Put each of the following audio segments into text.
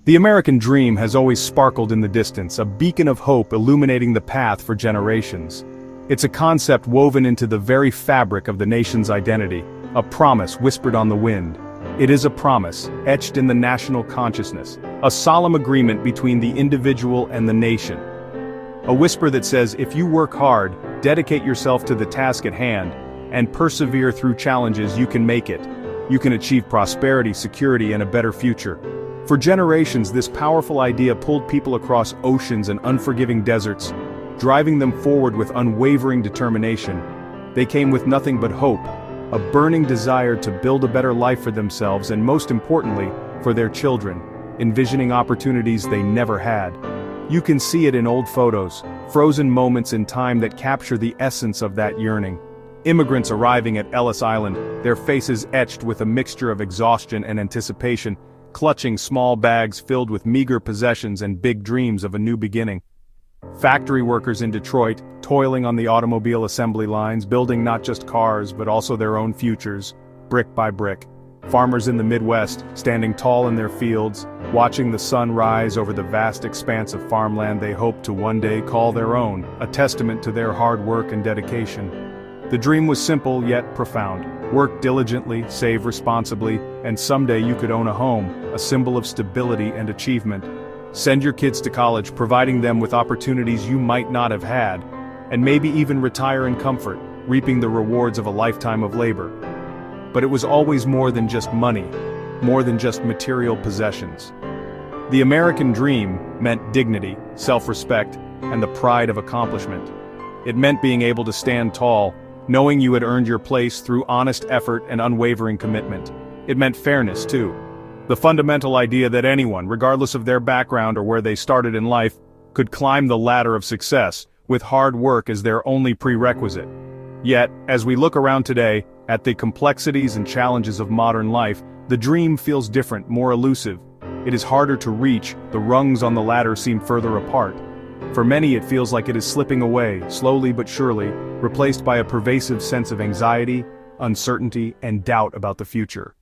The American dream has always sparkled in the distance, a beacon of hope illuminating the path for generations. It's a concept woven into the very fabric of the nation's identity, a promise whispered on the wind. It is a promise, etched in the national consciousness, a solemn agreement between the individual and the nation. A whisper that says if you work hard, dedicate yourself to the task at hand, and persevere through challenges, you can make it. You can achieve prosperity, security, and a better future. For generations, this powerful idea pulled people across oceans and unforgiving deserts, driving them forward with unwavering determination. They came with nothing but hope, a burning desire to build a better life for themselves and, most importantly, for their children, envisioning opportunities they never had. You can see it in old photos, frozen moments in time that capture the essence of that yearning. Immigrants arriving at Ellis Island, their faces etched with a mixture of exhaustion and anticipation, clutching small bags filled with meager possessions and big dreams of a new beginning. Factory workers in Detroit, toiling on the automobile assembly lines, building not just cars but also their own futures, brick by brick. Farmers in the Midwest, standing tall in their fields, watching the sun rise over the vast expanse of farmland they hope to one day call their own, a testament to their hard work and dedication. The dream was simple yet profound. Work diligently, save responsibly, and someday you could own a home, a symbol of stability and achievement. Send your kids to college, providing them with opportunities you might not have had, and maybe even retire in comfort, reaping the rewards of a lifetime of labor. But it was always more than just money, more than just material possessions. The American dream meant dignity, self-respect, and the pride of accomplishment. It meant being able to stand tall, knowing you had earned your place through honest effort and unwavering commitment. It meant fairness, too. The fundamental idea that anyone, regardless of their background or where they started in life, could climb the ladder of success, with hard work as their only prerequisite. Yet, as we look around today, at the complexities and challenges of modern life, the dream feels different, more elusive. It is harder to reach, the rungs on the ladder seem further apart. For many it feels like it is slipping away, slowly but surely, replaced by a pervasive sense of anxiety, uncertainty, and doubt about the future.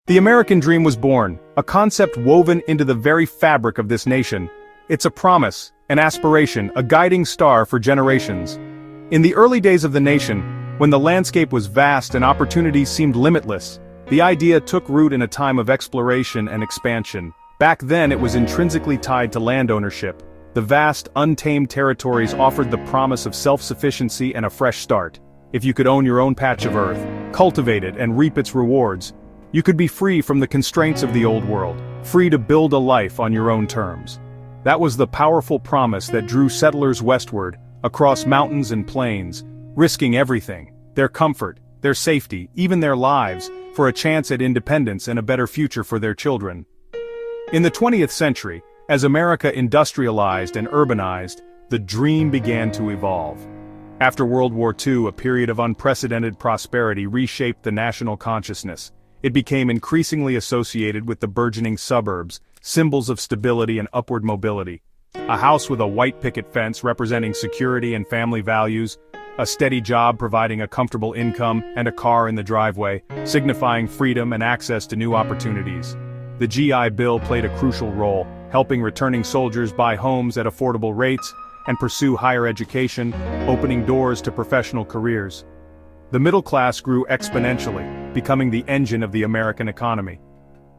The American dream was born, a concept woven into the very fabric of this nation. It's a promise, an aspiration, a guiding star for generations. In the early days of the nation, when the landscape was vast and opportunities seemed limitless, the idea took root in a time of exploration and expansion. Back then it was intrinsically tied to land ownership. The vast, untamed territories offered the promise of self-sufficiency and a fresh start. If you could own your own patch of earth, cultivate it and reap its rewards, you could be free from the constraints of the old world, free to build a life on your own terms. That was the powerful promise that drew settlers westward, across mountains and plains, risking everything, their comfort, their safety, even their lives, for a chance at independence and a better future for their children. In the 20th century, as America industrialized and urbanized, the dream began to evolve. After World War II, a period of unprecedented prosperity reshaped the national consciousness. It became increasingly associated with the burgeoning suburbs, symbols of stability and upward mobility. A house with a white picket fence representing security and family values, a steady job providing a comfortable income, and a car in the driveway, signifying freedom and access to new opportunities. The GI Bill played a crucial role, helping returning soldiers buy homes at affordable rates and pursue higher education, opening doors to professional careers. The middle class grew exponentially, becoming the engine of the American economy.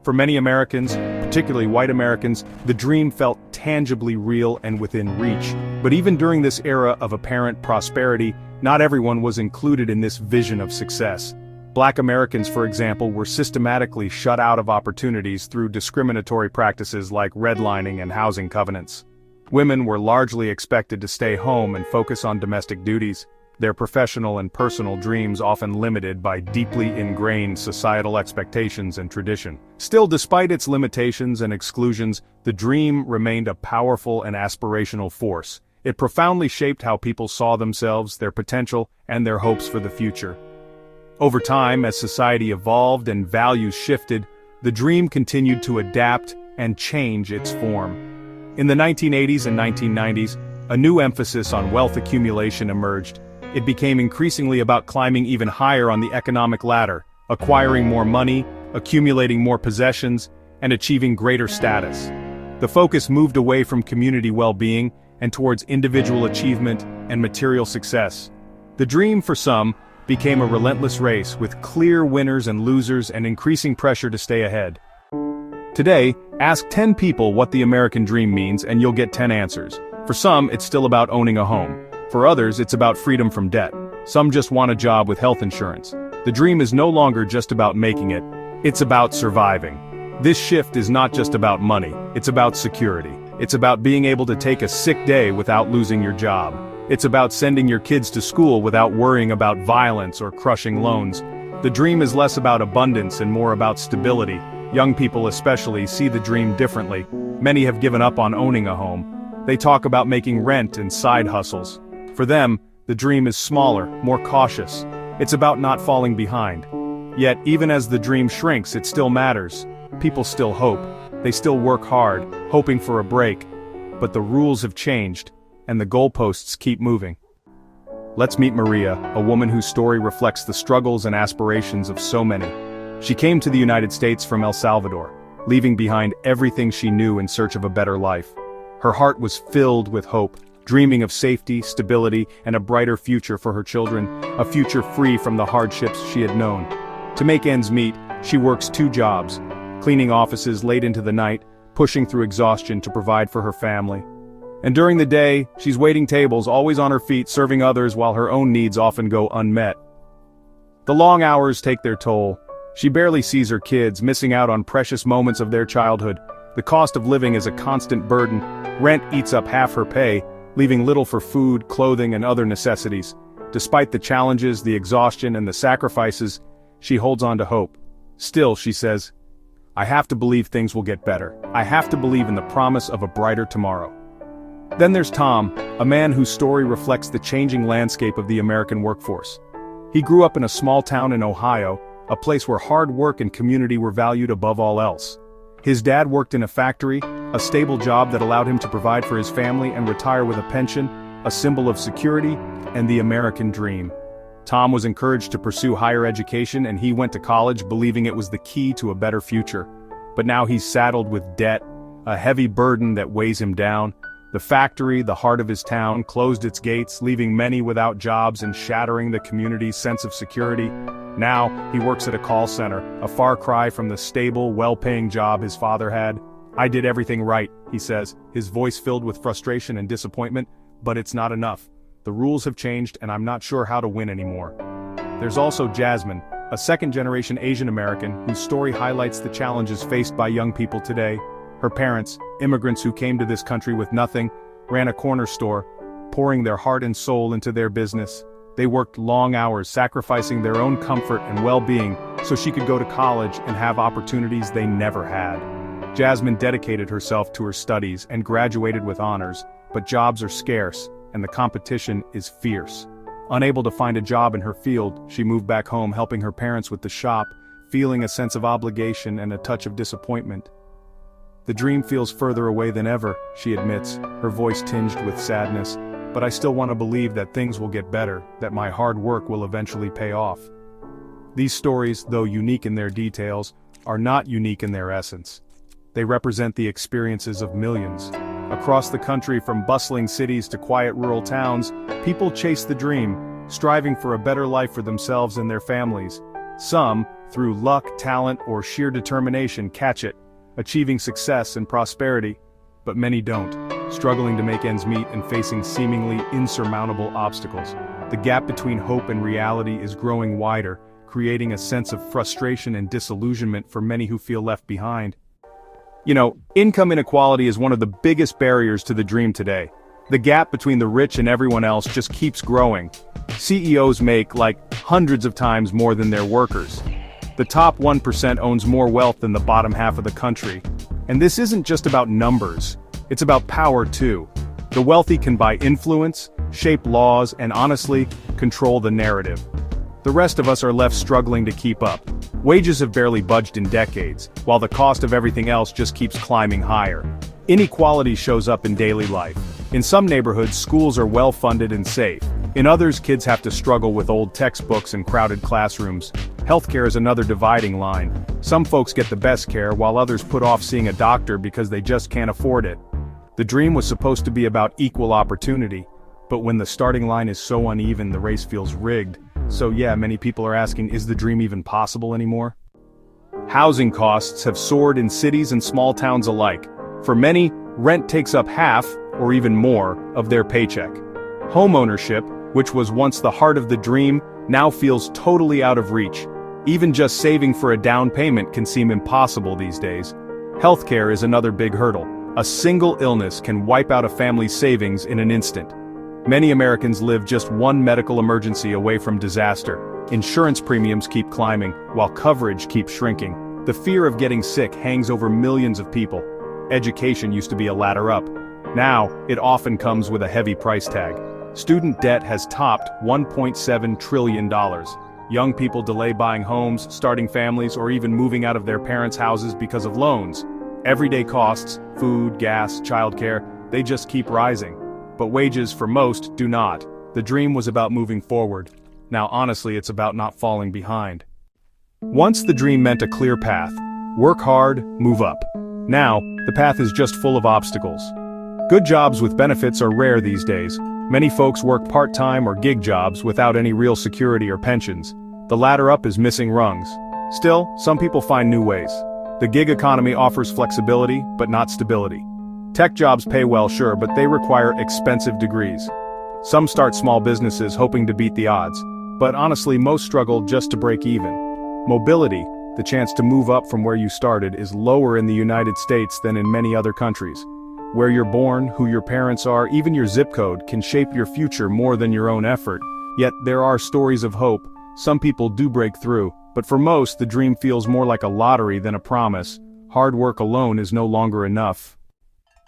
For many Americans, particularly white Americans, the dream felt tangibly real and within reach. But even during this era of apparent prosperity, not everyone was included in this vision of success. Black Americans, for example, were systematically shut out of opportunities through discriminatory practices like redlining and housing covenants. Women were largely expected to stay home and focus on domestic duties, their professional and personal dreams often limited by deeply ingrained societal expectations and tradition. Still, despite its limitations and exclusions, the dream remained a powerful and aspirational force. It profoundly shaped how people saw themselves, their potential, and their hopes for the future. Over time, as society evolved and values shifted, the dream continued to adapt and change its form. In the 1980s and 1990s, a new emphasis on wealth accumulation emerged. It became increasingly about climbing even higher on the economic ladder, acquiring more money, accumulating more possessions, and achieving greater status. The focus moved away from community well-being and towards individual achievement and material success. The dream, for some, became a relentless race with clear winners and losers and increasing pressure to stay ahead. Today, ask 10 people what the American dream means and you'll get 10 answers. For some, it's still about owning a home. For others, it's about freedom from debt. Some just want a job with health insurance. The dream is no longer just about making it, it's about surviving. This shift is not just about money, it's about security. It's about being able to take a sick day without losing your job. It's about sending your kids to school without worrying about violence or crushing loans. The dream is less about abundance and more about stability. Young people especially see the dream differently. Many have given up on owning a home. They talk about making rent and side hustles. For them, the dream is smaller, more cautious. It's about not falling behind. Yet, even as the dream shrinks, it still matters. People still hope. They still work hard, hoping for a break. But the rules have changed, and the goalposts keep moving. Let's meet Maria, a woman whose story reflects the struggles and aspirations of so many. She came to the United States from El Salvador, leaving behind everything she knew in search of a better life. Her heart was filled with hope, dreaming of safety, stability, and a brighter future for her children, a future free from the hardships she had known. To make ends meet, she works 2 jobs, cleaning offices late into the night, pushing through exhaustion to provide for her family. And during the day, she's waiting tables, always on her feet, serving others while her own needs often go unmet. The long hours take their toll. She barely sees her kids, missing out on precious moments of their childhood. The cost of living is a constant burden. Rent eats up half her pay, leaving little for food, clothing, and other necessities. Despite the challenges, the exhaustion, and the sacrifices, she holds on to hope. Still, she says, "I have to believe things will get better. I have to believe in the promise of a brighter tomorrow." Then there's Tom, a man whose story reflects the changing landscape of the American workforce. He grew up in a small town in Ohio, a place where hard work and community were valued above all else. His dad worked in a factory, a stable job that allowed him to provide for his family and retire with a pension, a symbol of security and the American dream. Tom was encouraged to pursue higher education and he went to college believing it was the key to a better future. But now he's saddled with debt, a heavy burden that weighs him down. The factory, the heart of his town, closed its gates, leaving many without jobs and shattering the community's sense of security. Now, he works at a call center, a far cry from the stable, well-paying job his father had. "I did everything right," he says, his voice filled with frustration and disappointment, "but it's not enough. The rules have changed and I'm not sure how to win anymore." There's also Jasmine, a second-generation Asian American whose story highlights the challenges faced by young people today. Her parents, immigrants who came to this country with nothing, ran a corner store, pouring their heart and soul into their business. They worked long hours, sacrificing their own comfort and well-being so she could go to college and have opportunities they never had. Jasmine dedicated herself to her studies and graduated with honors, but jobs are scarce, and the competition is fierce. Unable to find a job in her field, she moved back home helping her parents with the shop, feeling a sense of obligation and a touch of disappointment. "The dream feels further away than ever," she admits, her voice tinged with sadness, "but I still want to believe that things will get better, that my hard work will eventually pay off." These stories, though unique in their details, are not unique in their essence. They represent the experiences of millions. Across the country, from bustling cities to quiet rural towns, people chase the dream, striving for a better life for themselves and their families. Some, through luck, talent, or sheer determination, catch it, achieving success and prosperity. But many don't, struggling to make ends meet and facing seemingly insurmountable obstacles. The gap between hope and reality is growing wider, creating a sense of frustration and disillusionment for many who feel left behind. You know, income inequality is one of the biggest barriers to the dream today. The gap between the rich and everyone else just keeps growing. CEOs make, hundreds of times more than their workers. The top 1% owns more wealth than the bottom half of the country. And this isn't just about numbers, it's about power too. The wealthy can buy influence, shape laws, and honestly, control the narrative. The rest of us are left struggling to keep up. Wages have barely budged in decades, while the cost of everything else just keeps climbing higher. Inequality shows up in daily life. In some neighborhoods, schools are well-funded and safe. In others, kids have to struggle with old textbooks and crowded classrooms. Healthcare is another dividing line. Some folks get the best care while others put off seeing a doctor because they just can't afford it. The dream was supposed to be about equal opportunity, but when the starting line is so uneven, the race feels rigged. So yeah, many people are asking, is the dream even possible anymore? Housing costs have soared in cities and small towns alike. For many, rent takes up half, or even more, of their paycheck. Homeownership, which was once the heart of the dream, now feels totally out of reach. Even just saving for a down payment can seem impossible these days. Healthcare is another big hurdle. A single illness can wipe out a family's savings in an instant. Many Americans live just one medical emergency away from disaster. Insurance premiums keep climbing, while coverage keeps shrinking. The fear of getting sick hangs over millions of people. Education used to be a ladder up. Now, it often comes with a heavy price tag. Student debt has topped $1.7 trillion. Young people delay buying homes, starting families, or even moving out of their parents' houses because of loans. Everyday costs, food, gas, childcare, they just keep rising. But wages for most do not. The dream was about moving forward. Now honestly, it's about not falling behind. Once the dream meant a clear path. Work hard, move up. Now, the path is just full of obstacles. Good jobs with benefits are rare these days. Many folks work part-time or gig jobs without any real security or pensions. The ladder up is missing rungs. Still, some people find new ways. The gig economy offers flexibility, but not stability. Tech jobs pay well, sure, but they require expensive degrees. Some start small businesses hoping to beat the odds, but honestly, most struggle just to break even. Mobility, the chance to move up from where you started, is lower in the United States than in many other countries. Where you're born, who your parents are, even your zip code can shape your future more than your own effort. Yet there are stories of hope. Some people do break through, but for most, the dream feels more like a lottery than a promise. Hard work alone is no longer enough.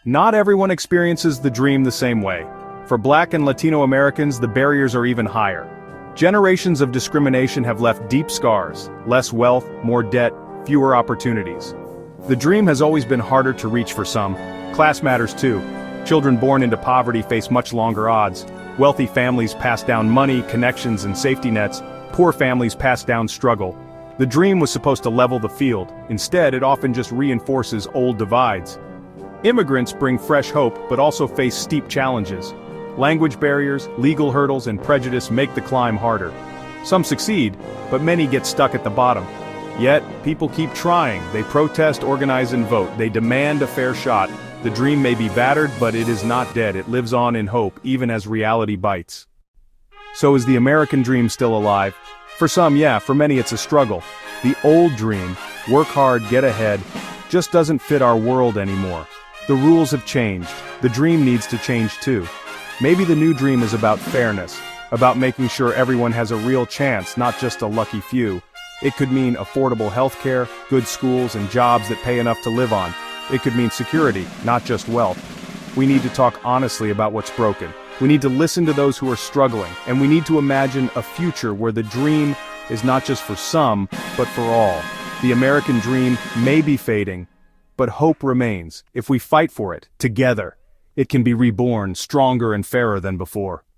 Not everyone experiences the dream the same way. For Black and Latino Americans, the barriers are even higher. Generations of discrimination have left deep scars: less wealth, more debt, fewer opportunities. The dream has always been harder to reach for some. Class matters too. Children born into poverty face much longer odds. Wealthy families pass down money, connections, and safety nets. Poor families pass down struggle. The dream was supposed to level the field. Instead, it often just reinforces old divides. Immigrants bring fresh hope, but also face steep challenges. Language barriers, legal hurdles, and prejudice make the climb harder. Some succeed, but many get stuck at the bottom. Yet, people keep trying. They protest, organize, and vote. They demand a fair shot. The dream may be battered, but it is not dead. It lives on in hope, even as reality bites. So is the American dream still alive? For some, yeah. For many, it's a struggle. The old dream, work hard, get ahead, just doesn't fit our world anymore. The rules have changed. The dream needs to change too. Maybe the new dream is about fairness, about making sure everyone has a real chance, not just a lucky few. It could mean affordable healthcare, good schools, and jobs that pay enough to live on. It could mean security, not just wealth. We need to talk honestly about what's broken. We need to listen to those who are struggling, and we need to imagine a future where the dream is not just for some, but for all. The American dream may be fading, but hope remains. If we fight for it, together, it can be reborn, stronger and fairer than before.